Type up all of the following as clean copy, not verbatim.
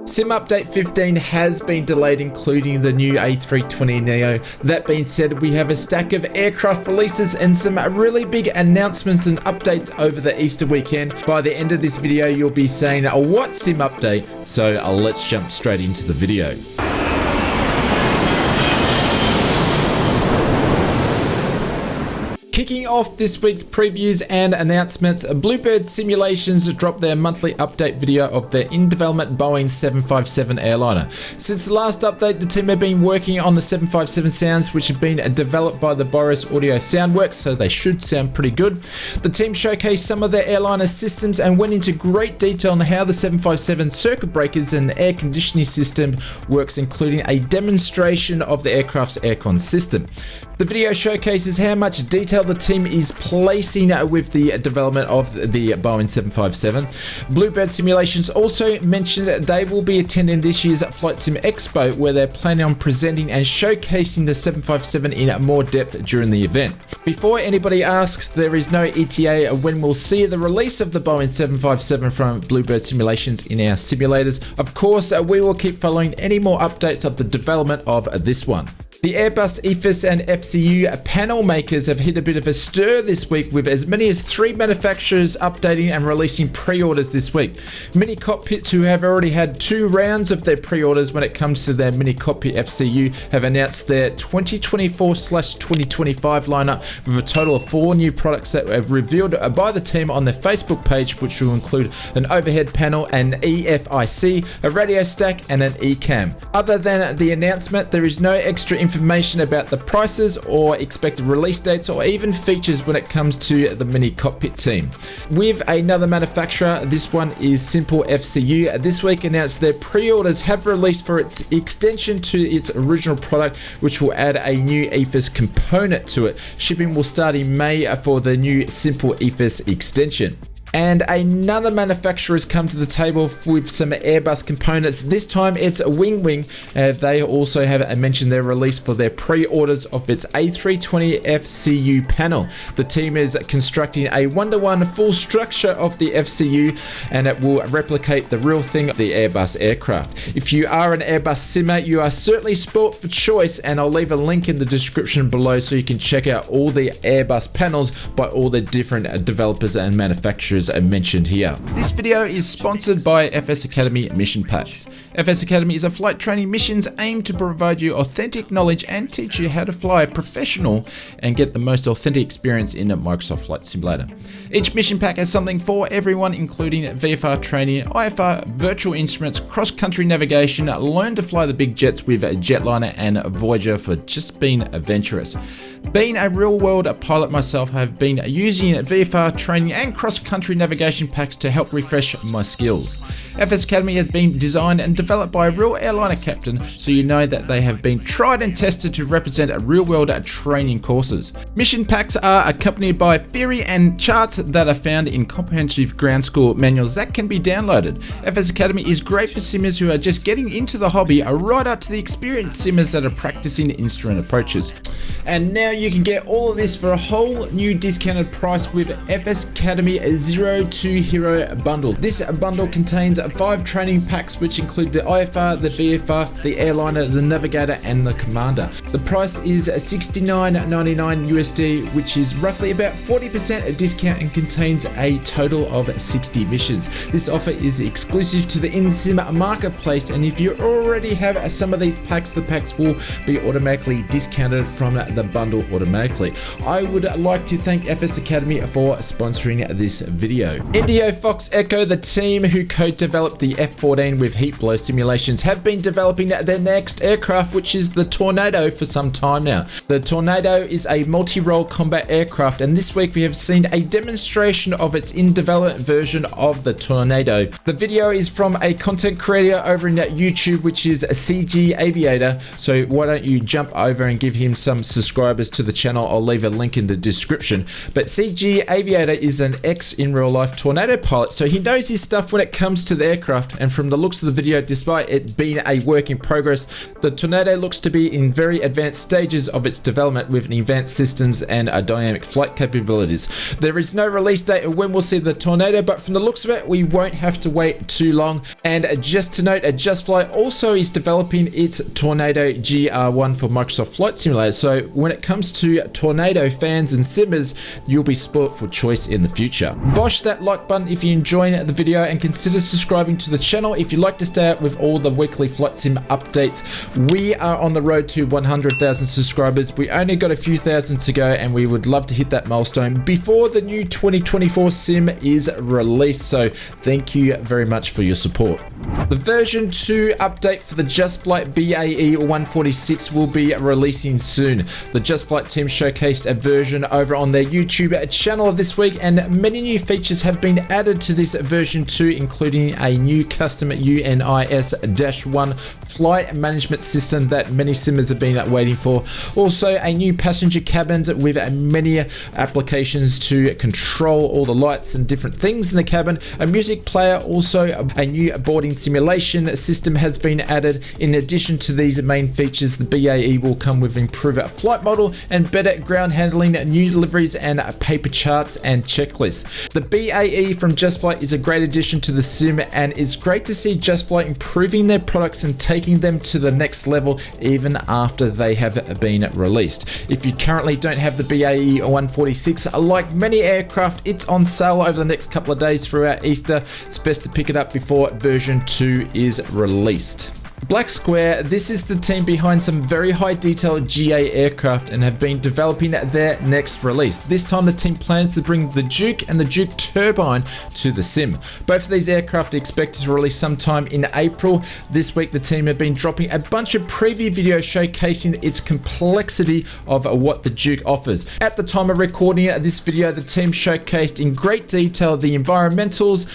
Sim Update 15 has been delayed, including the new A320 Neo. That being said, we have a stack of aircraft releases and some really big announcements and updates over the Easter weekend. By the end of this video, you'll be saying, what Sim Update? So let's jump straight into the video. Kicking off this week's previews and announcements, Bluebird Simulations dropped their monthly update video of their in-development Boeing 757 airliner. Since the last update, the team have been working on the 757 sounds, which have been developed by the Boris Audio Soundworks, so they should sound pretty good. The team showcased some of their airliner systems and went into great detail on how the 757 circuit breakers and the air conditioning system works, including a demonstration of the aircraft's aircon system. The video showcases how much detail the team is placing with the development of the Boeing 757. Bluebird Simulations also mentioned that they will be attending this year's Flight Sim Expo, where they're planning on presenting and showcasing the 757 in more depth during the event. Before anybody asks, there is no ETA when we'll see the release of the Boeing 757 from Bluebird Simulations in our simulators. Of course, we will keep following any more updates of the development of this one. The Airbus, EFIS and FCU panel makers have hit a bit of a stir this week, with as many as 3 manufacturers updating and releasing pre-orders this week. Mini Cockpits, who have already had 2 rounds of their pre-orders when it comes to their Mini Cockpit FCU, have announced their 2024/2025 lineup with a total of 4 new products that were revealed by the team on their Facebook page, which will include an overhead panel, an EFIC, a radio stack and an ECAM. Other than the announcement, there is no extra information about the prices or expected release dates or even features when it comes to the Mini Cockpit team. With another manufacturer, this one is Simple FCU, this week announced their pre-orders have released for its extension to its original product, which will add a new EFIS component to it. Shipping will start in May for the new Simple EFIS extension. And another manufacturer has come to the table with some Airbus components. This time it's Wing. They also have mentioned their release for their pre-orders of its A320 FCU panel. The team is constructing a 1-to-1 full structure of the FCU, and it will replicate the real thing, the Airbus aircraft. If you are an Airbus simmer, you are certainly sport for choice, and I'll leave a link in the description below so you can check out all the Airbus panels by all the different developers and manufacturers mentioned here. This video is sponsored by FS Academy Mission Packs. FS Academy is a flight training missions aimed to provide you authentic knowledge and teach you how to fly professional and get the most authentic experience in a Microsoft Flight Simulator. Each mission pack has something for everyone, including VFR training, IFR, virtual instruments, cross-country navigation, learn to fly the big jets with Jetliner and Voyager for just being adventurous. Being a real-world pilot myself, I have been using VFR training and cross-country navigation packs to help refresh my skills. FS Academy has been designed and developed by a real airliner captain, so you know that they have been tried and tested to represent real-world training courses. Mission packs are accompanied by theory and charts that are found in comprehensive ground school manuals that can be downloaded. FS Academy is great for simmers who are just getting into the hobby, right up to the experienced simmers that are practicing instrument approaches. And now you can get all of this for a whole new discounted price with FS Academy 02 Hero Bundle. This bundle contains 5 training packs, which include the IFR, the VFR, the airliner, the navigator and the commander. The price is $69.99 USD, which is roughly about 40% discount and contains a total of 60 missions. This offer is exclusive to the InSim marketplace, and if you already have some of these packs, the packs will be automatically discounted from the bundle automatically. I would like to thank FS Academy for sponsoring this video. Indio Fox Echo, the team who co-developed the F-14 with Heat Blow Simulations, have been developing their next aircraft, which is the Tornado, for some time now. The Tornado is a multi-role combat aircraft, and this week we have seen a demonstration of its in-development version of the Tornado. The video is from a content creator over in YouTube, which is CG Aviator, so why don't you jump over and give him some subscribers to the channel. I'll leave a link in the description. But CG Aviator is an ex in real life Tornado pilot, so he knows his stuff when it comes to the aircraft, and from the looks of the video, despite it being a work in progress, the Tornado looks to be in very advanced stages of its development with advanced systems and dynamic flight capabilities. There is no release date of when we'll see the Tornado, but from the looks of it, we won't have to wait too long. And just to note, Just Flight also is developing its Tornado GR1 for Microsoft Flight Simulator, so when it comes to Tornado fans and simmers, you'll be spoilt for choice in the future. Bosh that like button if you're enjoying the video, and consider subscribing to the channel if you'd like to stay up with all the weekly flight sim updates. We are on the road to 100,000 subscribers. We only got a few thousand to go, and we would love to hit that milestone before the new 2024 sim is released, so thank you very much for your support. The version 2 update for the Just Flight BAE 146 will be releasing soon. The Just Flight team showcased a version over on their YouTube channel this week, and many new features have been added to this version 2, including a new custom UNIS-1 flight management system that many simmers have been waiting for. Also, a new passenger cabins with many applications to control all the lights and different things in the cabin. A music player, also a new boarding simulation system has been added. In addition to these main features, the BAE will come with improved flight model and better ground handling, new deliveries and paper charts and checklists. The BAE from Just Flight is a great addition to the sim, and it's great to see Just Flight improving their products and taking them to the next level even after they have been released. If you currently don't have the BAE 146, like many aircraft, it's on sale over the next couple of days throughout Easter. It's best to pick it up before version 2 is released. Black Square, this is the team behind some very high detail GA aircraft and have been developing their next release. This time the team plans to bring the Duke and the Duke Turbine to the sim. Both of these aircraft are expected to release sometime in April. This week the team have been dropping a bunch of preview videos showcasing its complexity of what the Duke offers. At the time of recording this video, the team showcased in great detail the environmentals,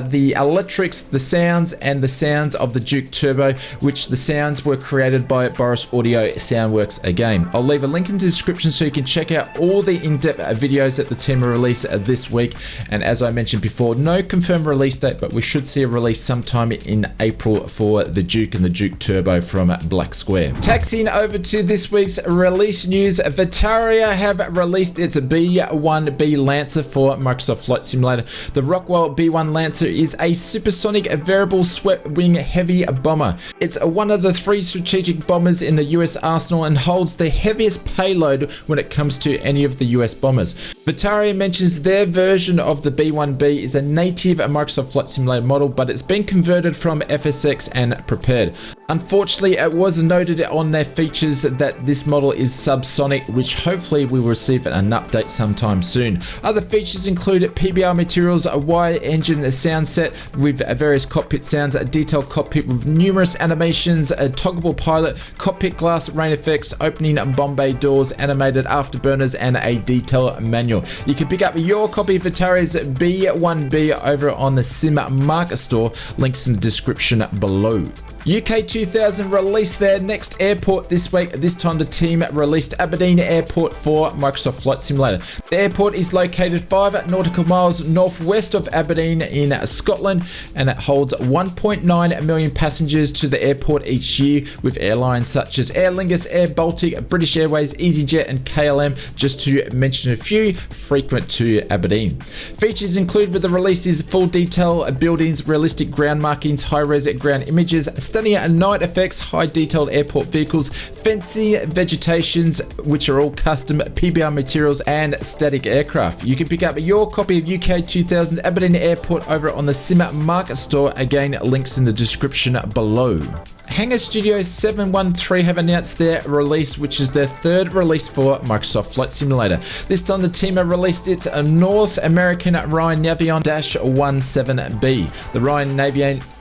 the electrics, the sounds, and the sounds of the Duke Turbo, which the sounds were created by Boris Audio Soundworks again. I'll leave a link in the description so you can check out all the in-depth videos that the team will release this week. And as I mentioned before, no confirmed release date, but we should see a release sometime in April for the Duke and the Duke Turbo from Black Square. Taxiing over to this week's release news, Voria have released its B1B Lancer for Microsoft Flight Simulator. The Rockwell B1 Lancer is a supersonic variable swept wing heavy bomber. It's one of the 3 strategic bombers in the US arsenal and holds the heaviest payload when it comes to any of the US bombers. Voria mentions their version of the B1B is a native Microsoft Flight Simulator model, but it's been converted from FSX and prepared. Unfortunately, it was noted on their features that this model is subsonic, which hopefully we will receive an update sometime soon. Other features include PBR materials, a wide engine sound set with various cockpit sounds, a detailed cockpit with numerous animations, a toggleable pilot, cockpit glass, rain effects, opening bomb bay doors, animated afterburners, and a detail manual. You can pick up your copy of Voria's B1B over on the Sim Market store. Links in the description below. UK 2000 released their next airport this week. This time the team released Aberdeen Airport for Microsoft Flight Simulator. The airport is located 5 nautical miles northwest of Aberdeen in Scotland, and it holds 1.9 million passengers to the airport each year, with airlines such as Aer Lingus, Air Baltic, British Airways, EasyJet and KLM, just to mention a few, frequent to Aberdeen. Features included with the release is full detail buildings, realistic ground markings, high-res ground images, stunning night effects, high detailed airport vehicles, fancy vegetations, which are all custom PBR materials, and static aircraft. You can pick up your copy of UK 2000 Aberdeen Airport over on the Sim Market store. Again, links in the description below. Hangar Studios 713 have announced their release, which is their 3rd release for Microsoft Flight Simulator. This time the team have released its North American Ryan Navion-17B. The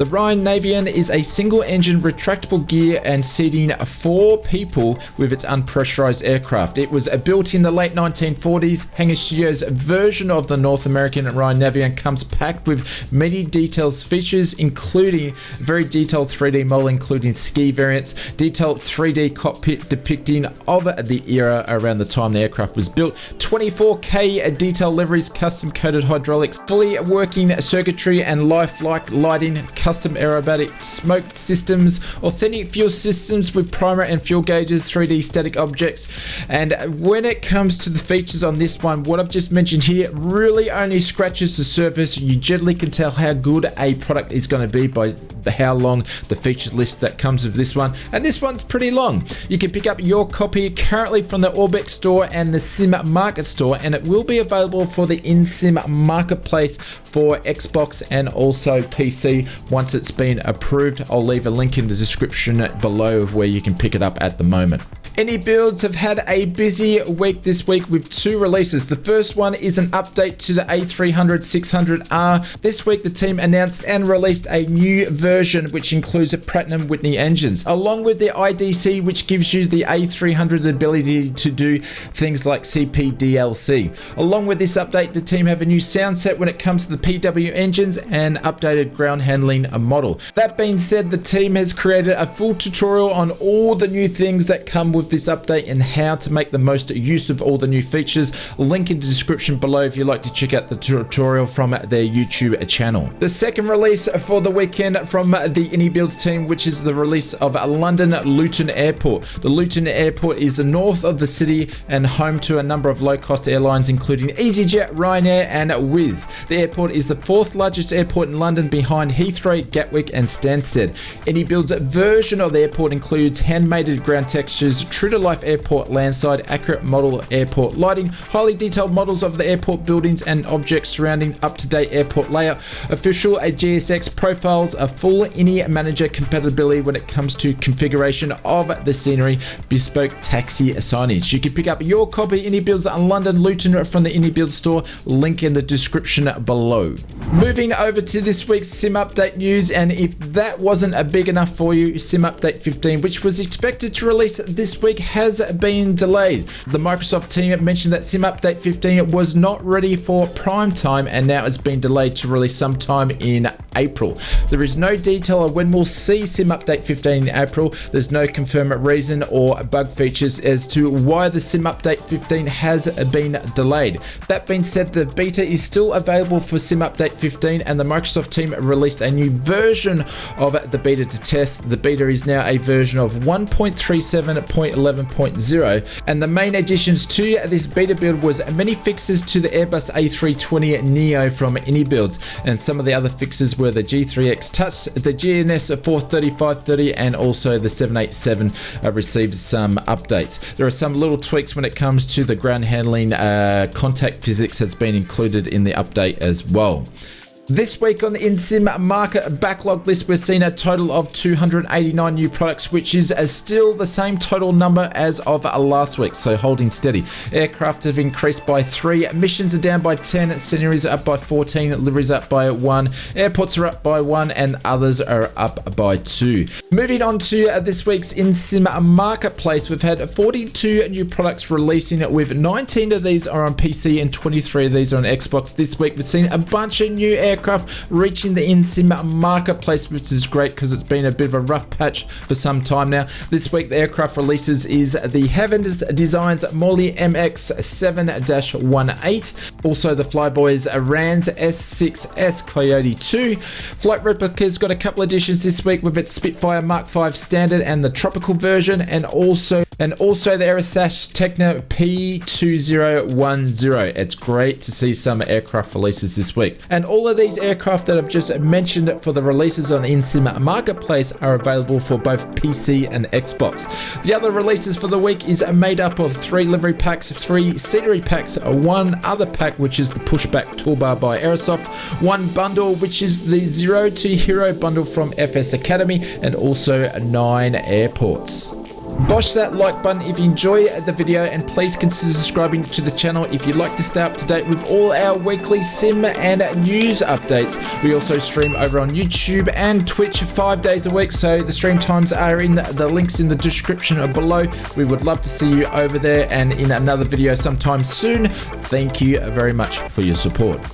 Ryan Navion is a single-engine retractable gear and seating 4 people with its unpressurized aircraft. It was built in the late 1940s. Hangar Studios' version of the North American Ryan Navion comes packed with many detailed features, including very detailed 3D model included including ski variants, detailed 3D cockpit depicting of the era around the time the aircraft was built, 24K detail liveries, custom coated hydraulics, fully working circuitry and lifelike lighting, custom aerobatic smoke systems, authentic fuel systems with primer and fuel gauges, 3D static objects. And when it comes to the features on this one, what I've just mentioned here really only scratches the surface. You generally can tell how good a product is going to be by how long the features list that comes with this one, and this one's pretty long. You can pick up your copy currently from the Orbex store and the Sim Market store, and it will be available for the InSim marketplace for Xbox and also PC once it's been approved. I'll leave a link in the description below of where you can pick it up at the moment. AnyBuilds have had a busy week this week with 2 releases. The first one is an update to the A300-600R. This week the team announced and released a new version which includes Platinum Whitney engines, along with the IDC, which gives you the A300 the ability to do things like CPDLC. Along with this update, the team have a new sound set when it comes to the PW engines and updated ground handling model. That being said, the team has created a full tutorial on all the new things that come with this update and how to make the most use of all the new features. Link in the description below if you'd like to check out the tutorial from their YouTube channel. The second release for the weekend from the AnyBuilds team, which is the release of London Luton Airport. The Luton Airport is north of the city and home to a number of low-cost airlines including EasyJet, Ryanair and Wizz. The airport is the 4th largest airport in London behind Heathrow, Gatwick and Stansted. AnyBuilds version of the airport includes hand-mated ground textures, true-to-life airport landside, accurate model airport lighting, highly detailed models of the airport buildings and objects surrounding up-to-date airport layout, official GSX profiles, a full Any Manager compatibility when it comes to configuration of the scenery, bespoke taxi signage. You can pick up your copy AnyBuilds on London Luton from the AnyBuilds store, link in the description below. Moving over to this week's Sim Update news, and if that wasn't big enough for you, Sim Update 15, which was expected to release this week, has been delayed. The Microsoft team mentioned that Sim Update 15 was not ready for prime time and now it's been delayed to release sometime in April. There is no detail on when we'll see Sim Update 15 in April. There's no confirmed reason or bug features as to why the Sim Update 15 has been delayed. That being said, the beta is still available for Sim Update 15 and the Microsoft team released a new version of the beta to test. The beta is now a version of 1.37.11.0, and the main additions to this beta build was many fixes to the Airbus A320 Neo from AnyBuilds, and some of the other fixes were the G3X Touch, the GNS 43530 and also the 787 received some updates. There are some little tweaks when it comes to the ground handling contact physics that's been included in the update as well. This week on the InSim market backlog list, we're seeing a total of 289 new products, which is still the same total number as of last week, so holding steady. Aircraft have increased by 3, missions are down by 10, sceneries are up by 14, liveries up by 1, airports are up by 1, and others are up by 2. Moving on to this week's InSim marketplace, we've had 42 new products releasing, with 19 of these are on PC and 23 of these are on Xbox. This week we've seen a bunch of new aircraft reaching the InSim marketplace, which is great because it's been a bit of a rough patch for some time now. This week the aircraft releases is the Heavens Designs Morley MX-7-18, also the Flyboys Rans S6S Coyote 2. Flight Replica's got a couple additions this week with its Spitfire Mark 5 standard and the tropical version, and also the Aerostat Techna P2010. It's great to see some aircraft releases this week, and all of these aircraft that I've just mentioned for the releases on the InSim marketplace are available for both PC and Xbox. The other releases for the week is made up of 3 livery packs, 3 scenery packs, 1 other pack which is the pushback toolbar by Aerosoft, 1 bundle which is the Zero to Hero bundle from FS Academy, and also 9 airports. Bosh that like button if you enjoy the video, and please consider subscribing to the channel if you'd like to stay up to date with all our weekly sim and news updates. We also stream over on YouTube and Twitch 5 days a week, so the stream times are in the links in the description below. We would love to see you over there and in another video sometime soon. Thank you very much for your support.